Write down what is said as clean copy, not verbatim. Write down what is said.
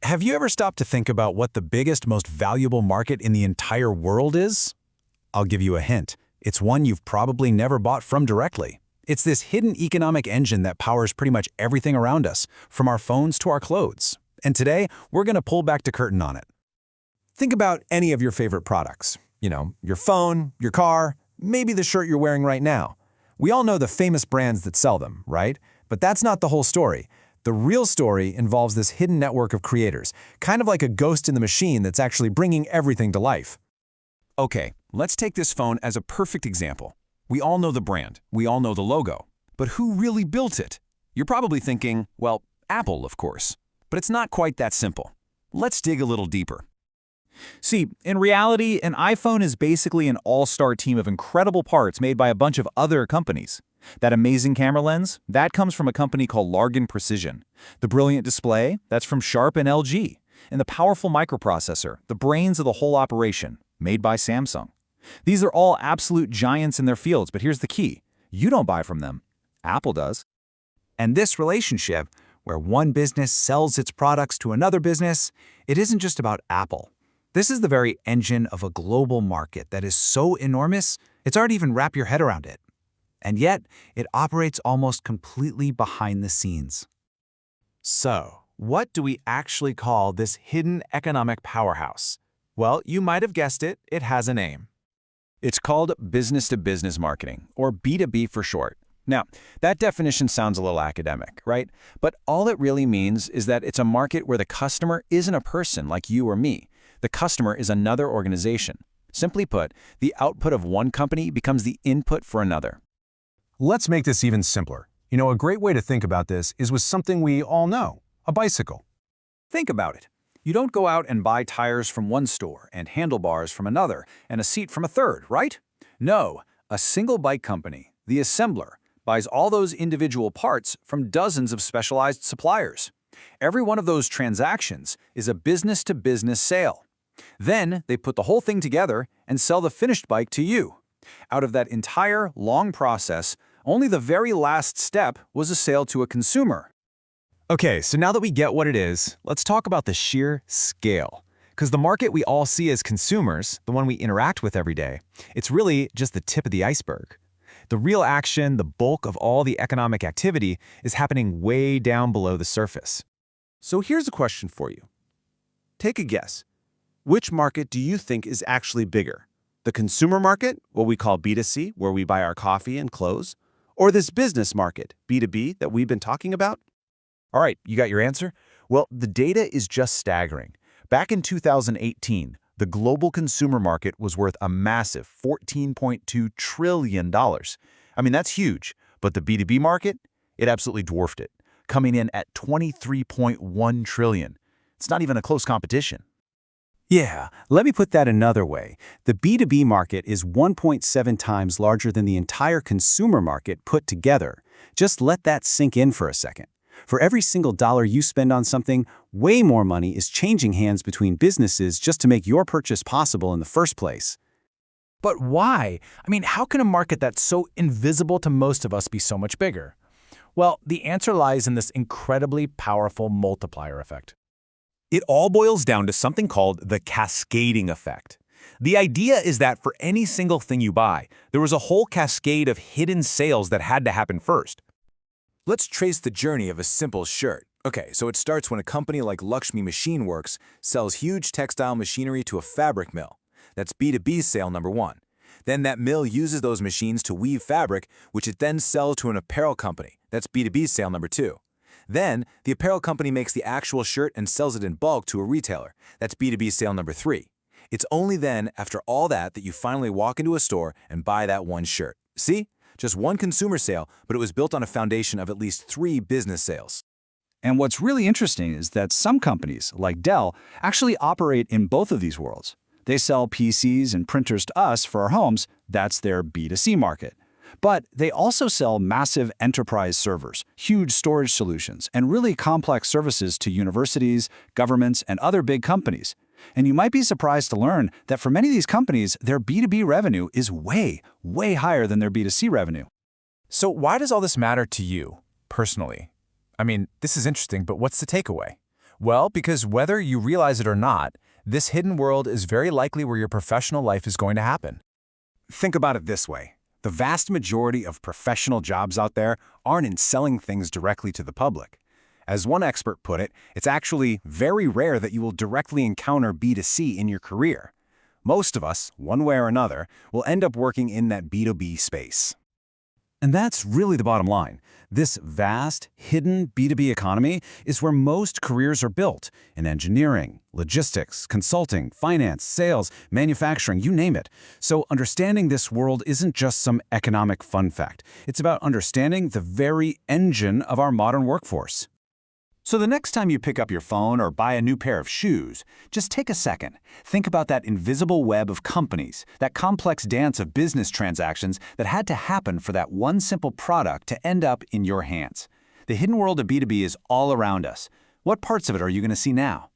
Have you ever stopped to think about what the biggest, most valuable market in the entire world is? I'll give you a hint. It's one you've probably never bought from directly. It's this hidden economic engine that powers pretty much everything around us, from our phones to our clothes. And today, we're going to pull back the curtain on it. Think about any of your favorite products. Your phone, your car, maybe the shirt you're wearing right now. We all know the famous brands that sell them, right? But that's not the whole story. The real story involves this hidden network of creators, kind of like a ghost in the machine that's actually bringing everything to life. Okay, let's take this phone as a perfect example. We all know the brand, we all know the logo. But who really built it? You're probably thinking, well, Apple, of course. But it's not quite that simple. Let's dig a little deeper. See, in reality, an iPhone is basically an all-star team of incredible parts made by a bunch of other companies. That amazing camera lens, that comes from a company called Largan Precision. The brilliant display, that's from Sharp and LG. And the powerful microprocessor, the brains of the whole operation, made by Samsung. These are all absolute giants in their fields, but here's the key. You don't buy from them. Apple does. And this relationship, where one business sells its products to another business, it isn't just about Apple. This is the very engine of a global market that is so enormous, it's hard to even wrap your head around it. And yet, it operates almost completely behind the scenes. So, what do we actually call this hidden economic powerhouse? Well, you might have guessed it, it has a name. It's called business-to-business marketing, or B2B for short. Now, that definition sounds a little academic, right? But all it really means is that it's a market where the customer isn't a person like you or me. The customer is another organization. Simply put, the output of one company becomes the input for another. Let's make this even simpler. A great way to think about this is with something we all know, a bicycle. Think about it. You don't go out and buy tires from one store and handlebars from another and a seat from a third, right? No, a single bike company, the assembler, buys all those individual parts from dozens of specialized suppliers. Every one of those transactions is a business-to-business sale. Then they put the whole thing together and sell the finished bike to you. Out of that entire long process, only the very last step was a sale to a consumer. Okay, so now that we get what it is, let's talk about the sheer scale. Because the market we all see as consumers, the one we interact with every day, it's really just the tip of the iceberg. The real action, the bulk of all the economic activity, is happening way down below the surface. So here's a question for you. Take a guess. Which market do you think is actually bigger? The consumer market, what we call B2C, where we buy our coffee and clothes? Or this business market, B2B, that we've been talking about? All right, you got your answer? Well, the data is just staggering. Back in 2018, the global consumer market was worth a massive $14.2 trillion. That's huge, but the B2B market, it absolutely dwarfed it, coming in at $23.1 trillion. It's not even a close competition. Yeah, let me put that another way. The B2B market is 1.7 times larger than the entire consumer market put together. Just let that sink in for a second. For every single dollar you spend on something, way more money is changing hands between businesses just to make your purchase possible in the first place. But why? How can a market that's so invisible to most of us be so much bigger? Well, the answer lies in this incredibly powerful multiplier effect. It all boils down to something called the cascading effect. The idea is that for any single thing you buy, there was a whole cascade of hidden sales that had to happen first. Let's trace the journey of a simple shirt. Okay, so it starts when a company like Lakshmi Machine Works sells huge textile machinery to a fabric mill. That's B2B sale number one. Then that mill uses those machines to weave fabric, which it then sells to an apparel company. That's B2B sale number two. Then, the apparel company makes the actual shirt and sells it in bulk to a retailer. That's B2B sale number three. It's only then, after all that you finally walk into a store and buy that one shirt. See? Just one consumer sale, but it was built on a foundation of at least 3 business sales. And what's really interesting is that some companies, like Dell, actually operate in both of these worlds. They sell PCs and printers to us for our homes. That's their B2C market. But they also sell massive enterprise servers, huge storage solutions, and really complex services to universities, governments, and other big companies. And you might be surprised to learn that for many of these companies, their B2B revenue is way, way higher than their B2C revenue. So why does all this matter to you, personally? This is interesting, but what's the takeaway? Well, because whether you realize it or not, this hidden world is very likely where your professional life is going to happen. Think about it this way. The vast majority of professional jobs out there aren't in selling things directly to the public. As one expert put it, it's actually very rare that you will directly encounter B2C in your career. Most of us, one way or another, will end up working in that B2B space. And that's really the bottom line. This vast, hidden B2B economy is where most careers are built in engineering, logistics, consulting, finance, sales, manufacturing, you name it. So understanding this world isn't just some economic fun fact. It's about understanding the very engine of our modern workforce. So the next time you pick up your phone or buy a new pair of shoes, just take a second. Think about that invisible web of companies, that complex dance of business transactions that had to happen for that one simple product to end up in your hands. The hidden world of B2B is all around us. What parts of it are you going to see now?